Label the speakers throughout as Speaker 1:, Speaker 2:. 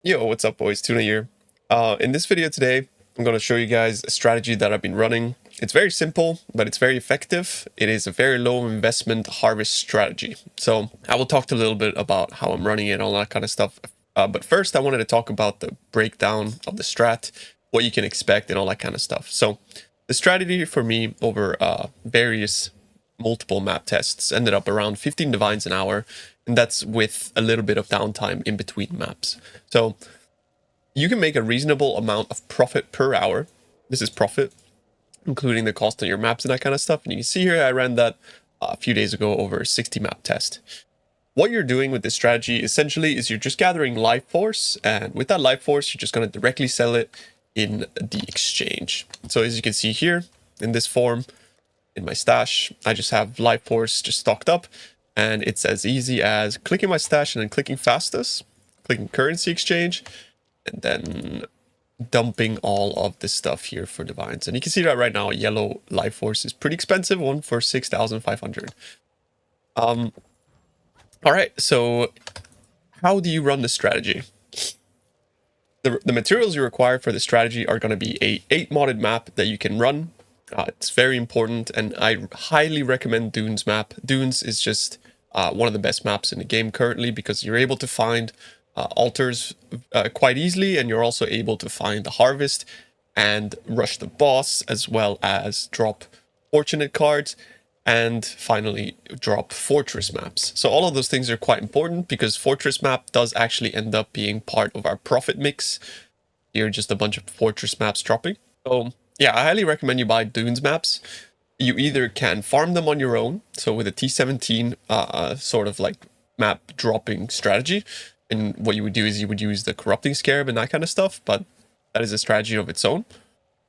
Speaker 1: Yo, what's up, boys? Tuna here. In this video today, I'm going to show you guys a strategy that I've been running. It's very simple, but it's very effective. It is a very low investment harvest strategy. So I will talk a little bit about how I'm running it and all that kind of stuff. But first, I wanted to talk about the breakdown of the strat, what you can expect and all that kind of stuff. So the strategy for me over various multiple map tests ended up around 15 divines an hour, and that's with a little bit of downtime in between maps. So you can make a reasonable amount of profit per hour. This is profit, including the cost of your maps and that kind of stuff. And you can see here I ran that a few days ago over a 60 map test. What you're doing with this strategy essentially is you're just gathering life force, and with that life force, you're just going to directly sell it in the exchange. So as you can see here in this form, in my stash, I just have life force just stocked up, and it's as easy as clicking my stash and then clicking fastest, clicking currency exchange, and then dumping all of this stuff here for divines. And you can see that right now yellow life force is pretty expensive, one for 6,500. All right, so how do you run the strategy? The materials you require for the strategy are going to be a 8 modded map that you can run. It's very important, and I highly recommend Dunes map. Dunes is just one of the best maps in the game currently because you're able to find altars quite easily, and you're also able to find the harvest and rush the boss, as well as drop fortunate cards, and finally drop fortress maps. So all of those things are quite important because fortress map does actually end up being part of our profit mix. Here, just a bunch of fortress maps dropping. So yeah, I highly recommend you buy Dunes maps. You either can farm them on your own, so with a T17 sort of like map dropping strategy, and what you would do is you would use the corrupting scarab and that kind of stuff, but that is a strategy of its own.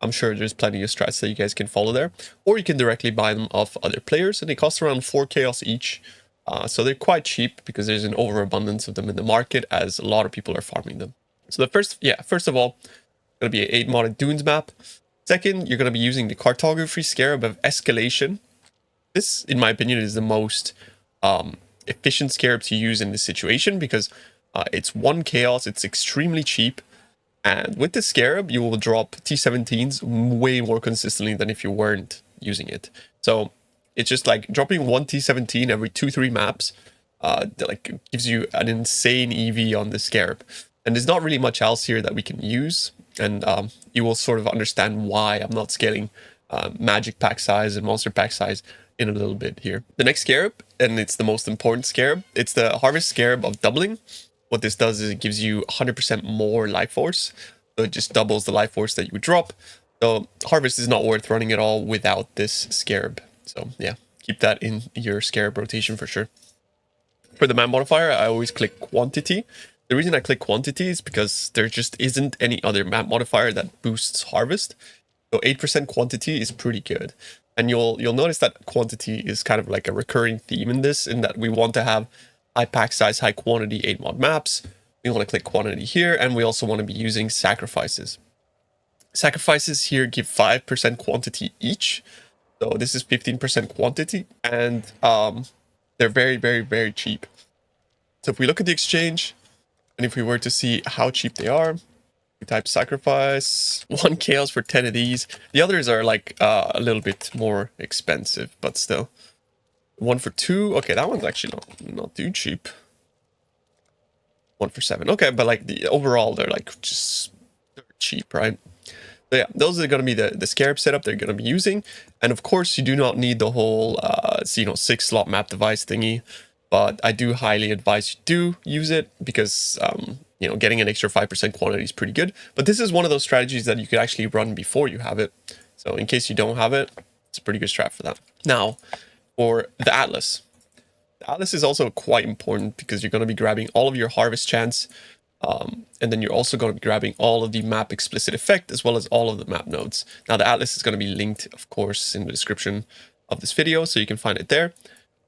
Speaker 1: I'm sure there's plenty of strats that you guys can follow there, or you can directly buy them off other players, and they cost around 4 chaos each. So they're quite cheap because there's an overabundance of them in the market, as a lot of people are farming them. So first of all, going to be an 8 modded Dunes map. Second, you're going to be using the cartography scarab of escalation. This, in my opinion, is the most efficient scarab to use in this situation because it's 1 chaos, it's extremely cheap, and with the scarab, you will drop T17s way more consistently than if you weren't using it. So it's just like dropping 1 T17 every 2-3 maps that like gives you an insane EV on the scarab. And there's not really much else here that we can use, and you will sort of understand why I'm not scaling magic pack size and monster pack size in a little bit here. The next scarab, and it's the most important scarab, it's the harvest scarab of doubling. What this does is it gives you 100% more life force. So it just doubles the life force that you would drop. So harvest is not worth running at all without this scarab. So yeah, keep that in your scarab rotation for sure. For the map modifier, I always click quantity. The reason I click quantity is because there just isn't any other map modifier that boosts harvest. So 8% quantity is pretty good. And you'll notice that quantity is kind of like a recurring theme in this, in that we want to have high pack size, high quantity 8 mod maps. We want to click quantity here, and we also want to be using sacrifices. Sacrifices here give 5% quantity each. So this is 15% quantity, and they're very, very, very cheap. So if we look at the exchange, and if we were to see how cheap they are, we type sacrifice, 1 chaos for 10 of these. The others are like a little bit more expensive, but still. 1 for 2. Okay, that one's actually not too cheap. 1 for 7. Okay, but like the overall, they're like just cheap, right? So yeah, those are going to be the scarab setup they're going to be using. And of course, you do not need the whole 6 slot map device thingy, but I do highly advise you do use it because getting an extra 5% quantity is pretty good. But this is one of those strategies that you could actually run before you have it. So in case you don't have it, it's a pretty good strat for that. Now, for the Atlas. The Atlas is also quite important because you're going to be grabbing all of your harvest chance, and then you're also going to be grabbing all of the map explicit effect as well as all of the map nodes. Now the Atlas is going to be linked, of course, in the description of this video, so you can find it there.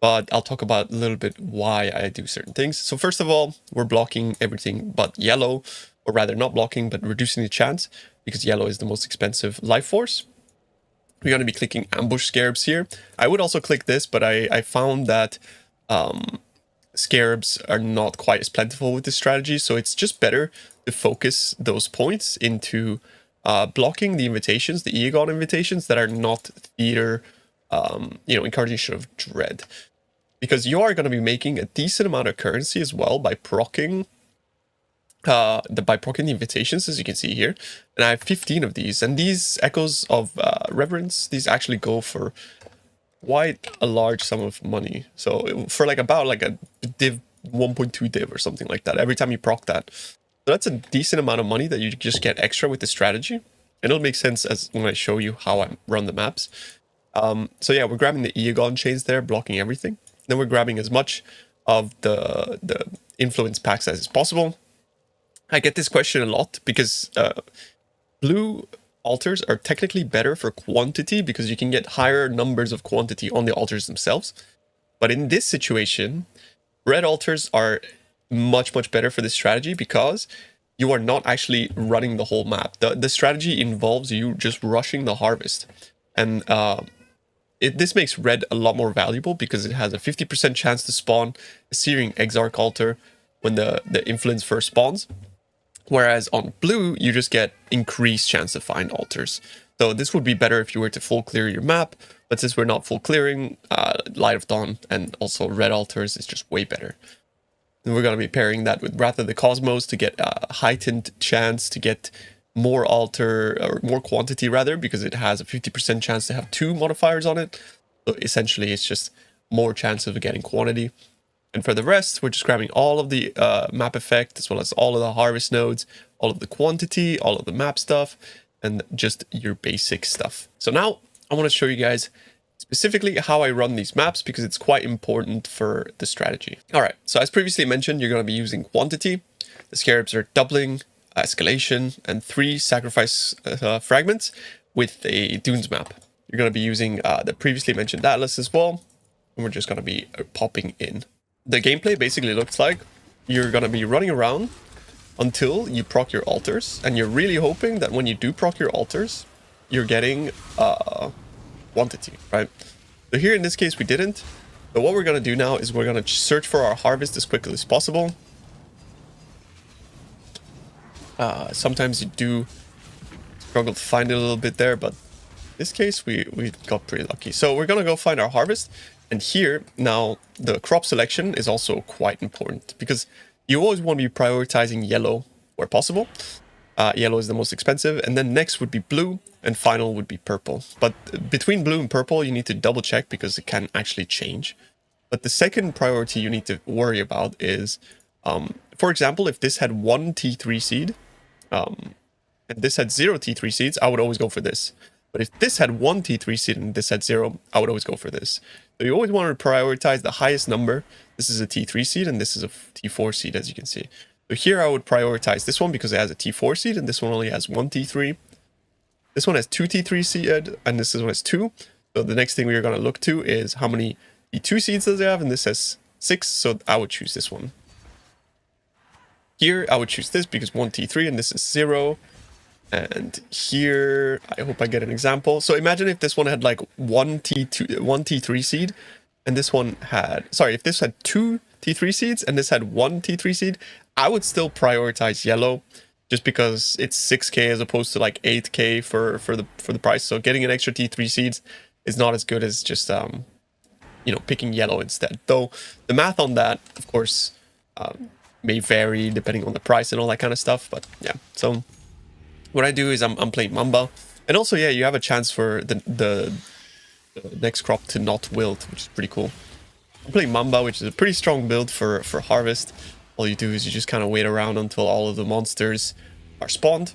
Speaker 1: But I'll talk about a little bit why I do certain things. So first of all, we're blocking everything but yellow, or rather not blocking, but reducing the chance, because yellow is the most expensive life force. We're going to be clicking ambush scarabs here. I would also click this, but I found that scarabs are not quite as plentiful with this strategy, so it's just better to focus those points into blocking the invitations, the Egon invitations that are not theater, Incarnation of Dread. Because you are going to be making a decent amount of currency as well by proccing the invitations, as you can see here. And I have 15 of these, and these Echoes of Reverence, these actually go for quite a large sum of money. So for about a div 1.2 div or something like that, every time you proc that. So that's a decent amount of money that you just get extra with the strategy. And it'll make sense as when I show you how I run the maps. So yeah, we're grabbing the Egon chains there, blocking everything. Then we're grabbing as much of the influence packs as is possible. I get this question a lot because blue altars are technically better for quantity because you can get higher numbers of quantity on the altars themselves. But in this situation, red altars are much, much better for this strategy because you are not actually running the whole map. The strategy involves you just rushing the harvest. And this makes red a lot more valuable because it has a 50% chance to spawn a Searing Exarch altar when the influence first spawns. Whereas on blue, you just get increased chance to find altars. So this would be better if you were to full clear your map, but since we're not full clearing, Light of Dawn and also red altars is just way better. And we're going to be pairing that with Wrath of the Cosmos to get a heightened chance to get more altar, or more quantity rather, because it has a 50% chance to have 2 modifiers on it. So essentially it's just more chance of getting quantity. And for the rest, we're just grabbing all of the map effect, as well as all of the harvest nodes, all of the quantity, all of the map stuff, and just your basic stuff. So now I want to show you guys specifically how I run these maps because it's quite important for the strategy. All right, so as previously mentioned, you're going to be using quantity. The scarabs are doubling, escalation, and 3 sacrifice fragments with a Dunes map. You're going to be using the previously mentioned Atlas as well, and we're just going to be popping in. The gameplay basically looks like you're going to be running around until you proc your altars, and you're really hoping that when you do proc your altars, you're getting quantity, right? So here in this case we didn't, but what we're going to do now is we're going to search for our harvest as quickly as possible. Sometimes you do struggle to find it a little bit there, but in this case we got pretty lucky. So we're going to go find our harvest. And here, now, the crop selection is also quite important because you always want to be prioritizing yellow where possible. Yellow is the most expensive, and then next would be blue, and final would be purple. But between blue and purple, you need to double check because it can actually change. But the second priority you need to worry about is, for example, if this had 1 T3 seed, and this had 0 T3 seeds, I would always go for this. But if this had 1 T3 seed and this had 0, I would always go for this. So you always want to prioritize the highest number. This is a T3 seed and this is a T4 seed, as you can see. So here I would prioritize this one because it has a T4 seed and this one only has 1 T3. This one has 2 T3 seed and this one has 2. So the next thing we're going to look to is how many T2 seeds does it have, and this has 6, so I would choose this one. Here I would choose this because 1 T3 and this is 0. And here, I hope I get an example. So imagine if this one had like 1 T3 seed, and this one had, sorry, if this had 2 T3 seeds and this had 1 T3 seed, I would still prioritize yellow just because it's 6k as opposed to like 8k for the price. So getting an extra T3 seeds is not as good as just picking yellow instead. Though the math on that, of course, may vary depending on the price and all that kind of stuff. But yeah, so what I do is I'm playing Mamba, and also yeah, you have a chance for the next crop to not wilt, which is pretty cool. I'm playing Mamba, which is a pretty strong build for harvest. All you do is you just kind of wait around until all of the monsters are spawned.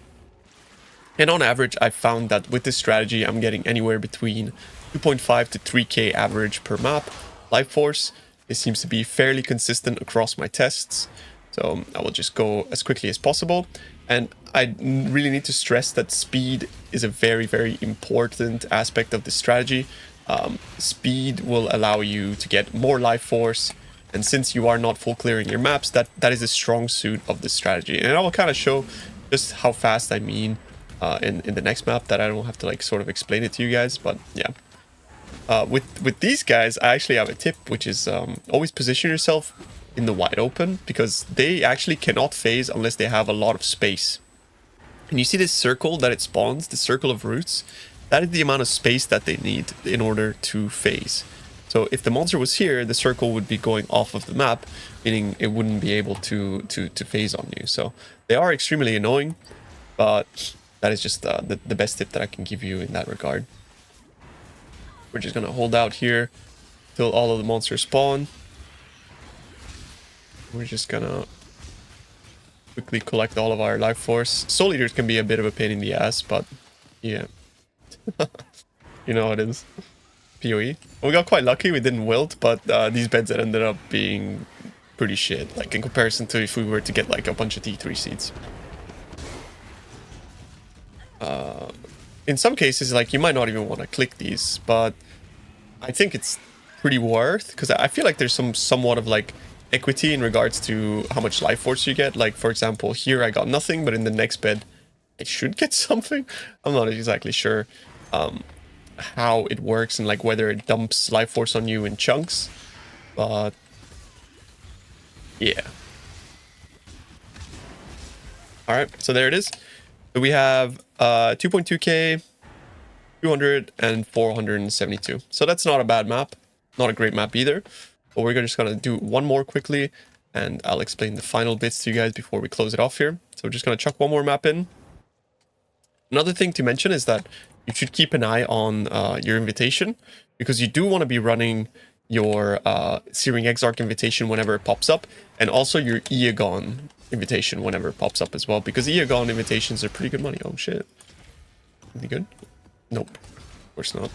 Speaker 1: And on average, I've found that with this strategy, I'm getting anywhere between 2.5 to 3k average per map. Life Force, it seems to be fairly consistent across my tests. So I will just go as quickly as possible. And I really need to stress that speed is a very, very important aspect of this strategy. Speed will allow you to get more life force. And since you are not full clearing your maps, that is a strong suit of this strategy. And I will kind of show just how fast I mean in the next map, that I don't have to like sort of explain it to you guys. But yeah, with these guys, I actually have a tip, which is always position yourself in the wide open, because they actually cannot phase unless they have a lot of space. And you see this circle that it spawns, the circle of roots, that is the amount of space that they need in order to phase. So if the monster was here, the circle would be going off of the map, meaning it wouldn't be able to phase on you. So they are extremely annoying, but that is just the best tip that I can give you in that regard. We're just gonna hold out here till all of the monsters spawn. We're just gonna quickly collect all of our life force. Soul Eaters can be a bit of a pain in the ass, but yeah. You know how it is. PoE. We got quite lucky, we didn't wilt, but these beds ended up being pretty shit, like in comparison to if we were to get like a bunch of T3 seeds. In some cases, like, you might not even want to click these, but I think it's pretty worth, because I feel like there's somewhat of like equity in regards to how much life force you get. Like, for example, here I got nothing, but in the next bed I should get something. I'm not exactly sure how it works and like whether it dumps life force on you in chunks, but yeah. All right, so there it is. So we have 2.2k, 200, and 472. So that's not a bad map. Not a great map either. But we're just going to do one more quickly, and I'll explain the final bits to you guys before we close it off here. So we're just going to chuck one more map in. Another thing to mention is that you should keep an eye on your invitation, because you do want to be running your Searing Exarch invitation whenever it pops up, and also your Eagon invitation whenever it pops up as well, because Eagon invitations are pretty good money. Oh shit. Any good? Nope. Of course not.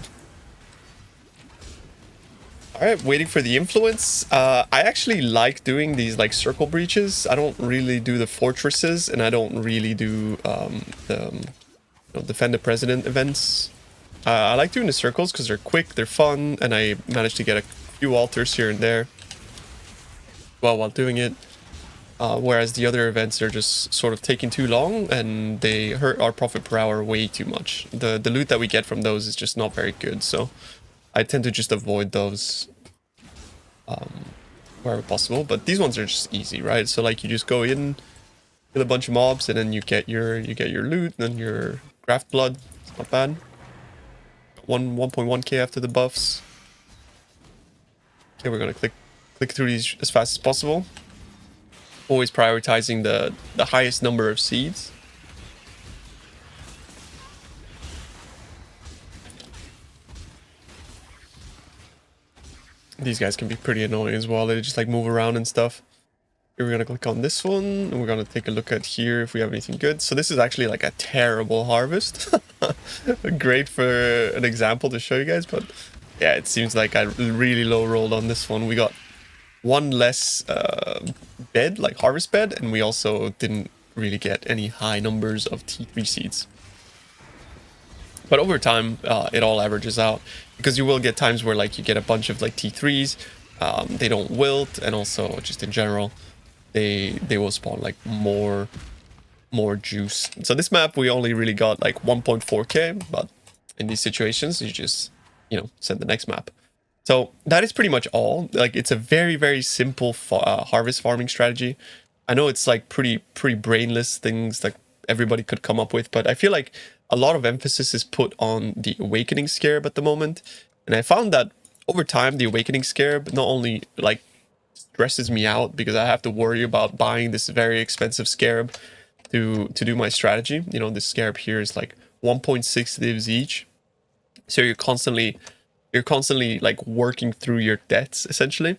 Speaker 1: Alright, waiting for the influence. I actually like doing these like circle breaches. I don't really do the fortresses, and I don't really do the defend the president events. I like doing the circles because they're quick, they're fun, and I managed to get a few altars here and there while doing it. Whereas the other events are just sort of taking too long, and they hurt our profit per hour way too much. The loot that we get from those is just not very good, so I tend to just avoid those wherever possible. But these ones are just easy, right? So like, you just go in, kill a bunch of mobs, and then you get your loot and your graft blood. It's not bad. 1.1k after the buffs. Okay, we're gonna click through these as fast as possible. Always prioritizing the highest number of seeds. These guys can be pretty annoying as well. They just like move around and stuff. Here we're gonna click on this one, and we're gonna take a look at here if we have anything good. So this is actually like a terrible harvest. Great for an example to show you guys, but yeah, it seems like I really low rolled on this one. We got one less bed, like harvest bed, and we also didn't really get any high numbers of T3 seeds. But over time, it all averages out, because you will get times where like you get a bunch of like T3s, they don't wilt, and also just in general, they will spawn like more juice. So this map we only really got like 1.4k, but in these situations you just, you know, send the next map. So that is pretty much all. Like, it's a very simple harvest farming strategy. I know it's like pretty brainless things like everybody could come up with, but I feel like a lot of emphasis is put on the Awakening Scarab at the moment. And I found that over time, the Awakening Scarab not only like stresses me out because I have to worry about buying this very expensive scarab to do my strategy. You know, this scarab here is like 1.6 divs each. So you're constantly like working through your debts essentially.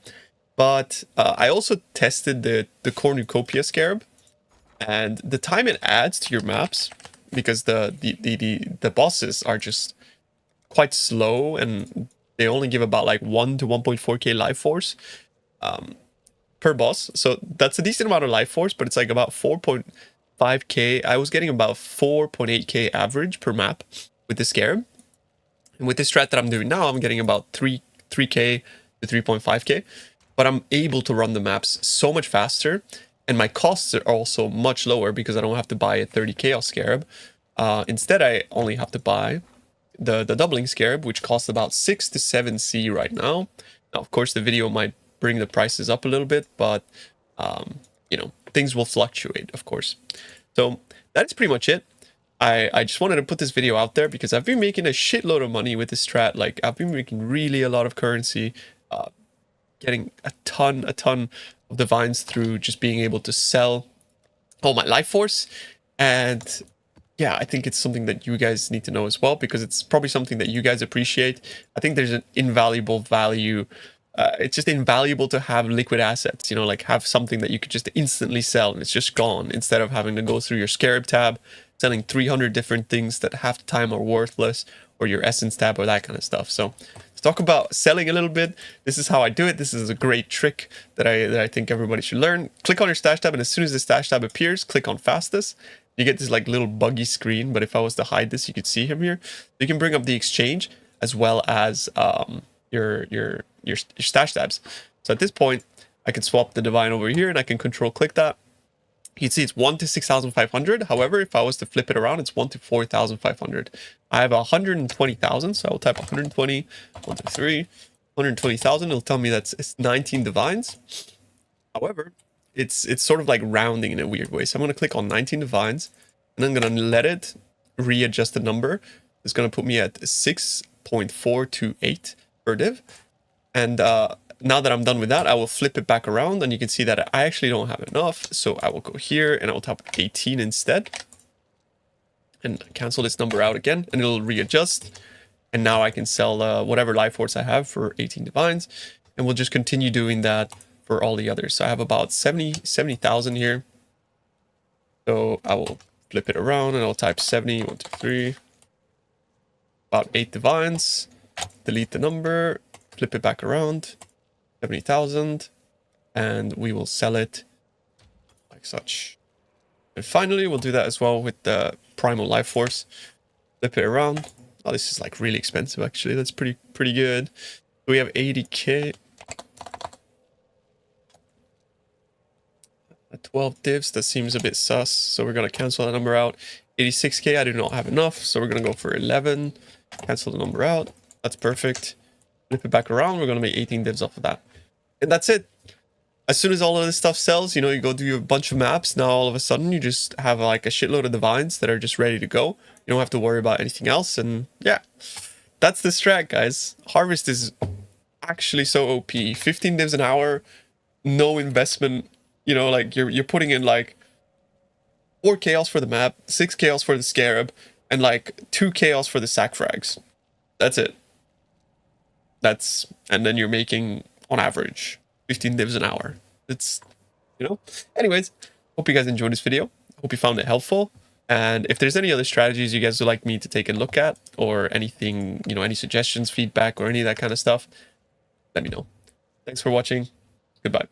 Speaker 1: But I also tested the Cornucopia Scarab, and the time it adds to your maps, because the bosses are just quite slow, and they only give about like 1 to 1.4k life force per boss. So that's a decent amount of life force, but it's like about 4.5k. I was getting about 4.8k average per map with the Scarab. And with the strat that I'm doing now, I'm getting about 3k to 3.5k. But I'm able to run the maps so much faster, and my costs are also much lower because I don't have to buy a 30 Chaos Scarab. Instead, I only have to buy the doubling Scarab, which costs about 6 to 7C right now. Now, of course, the video might bring the prices up a little bit, but you know, things will fluctuate, of course. So that's pretty much it. I just wanted to put this video out there because I've been making a shitload of money with this strat. Like, I've been making really a lot of currency, getting a ton of divines through just being able to sell all my life force. And yeah, I think it's something that you guys need to know as well, because it's probably something that you guys appreciate. I think there's an invaluable value. It's just invaluable to have liquid assets, you know, like have something that you could just instantly sell and it's just gone, instead of having to go through your Scarab tab, selling 300 different things that half the time are worthless, or your Essence tab or that kind of stuff. So let's talk about selling a little bit. This is how I do it. This is a great trick that I think everybody should learn. Click on your stash tab, and as soon as the stash tab appears, click on fastest. You get this like little buggy screen, but if I was to hide this, you could see him here. You can bring up the exchange as well as your stash tabs. So at this point, I can swap the divine over here and I can control click that. You can see it's 1 to 6,500. However, if I was to flip it around, it's 1 to 4,500. I have 120,000, so I'll type 120, 1 to 3, 120,000. It'll tell me it's 19 divines. However, it's sort of like rounding in a weird way. So I'm going to click on 19 divines, and I'm going to let it readjust the number. It's going to put me at 6.428 per div. And now that I'm done with that, I will flip it back around, and you can see that I actually don't have enough. So I will go here and I will type 18 instead and cancel this number out again, and it'll readjust. And now I can sell whatever life force I have for 18 divines, and we'll just continue doing that for all the others. So I have about 70,000 here. So I will flip it around and I'll type 70, 1, 2, 3, about 8 divines, delete the number, flip it back around, 70,000, and we will sell it like such. And finally, we'll do that as well with the primal life force. Flip it around. Oh, this is like really expensive actually. That's pretty good. We have 80k. At 12 divs, that seems a bit sus. So we're gonna cancel that number out. 86k, I do not have enough, so we're gonna go for 11. Cancel the number out. That's perfect. Flip it back around. We're gonna make 18 divs off of that. And that's it. As soon as all of this stuff sells, you know, you go do a bunch of maps. Now all of a sudden you just have like a shitload of divines that are just ready to go. You don't have to worry about anything else. And yeah, that's the strat, guys. Harvest is actually so OP. 15 divs an hour, no investment. You know, like you're putting in like 4 chaos for the map, 6 chaos for the Scarab, and like 2 chaos for the sack frags. That's it. And then you're making on average 15 divs an hour. It's, you know. Anyways, hope you guys enjoyed this video. Hope you found it helpful. And if there's any other strategies you guys would like me to take a look at, or anything, you know, any suggestions, feedback, or any of that kind of stuff, let me know. Thanks for watching. Goodbye.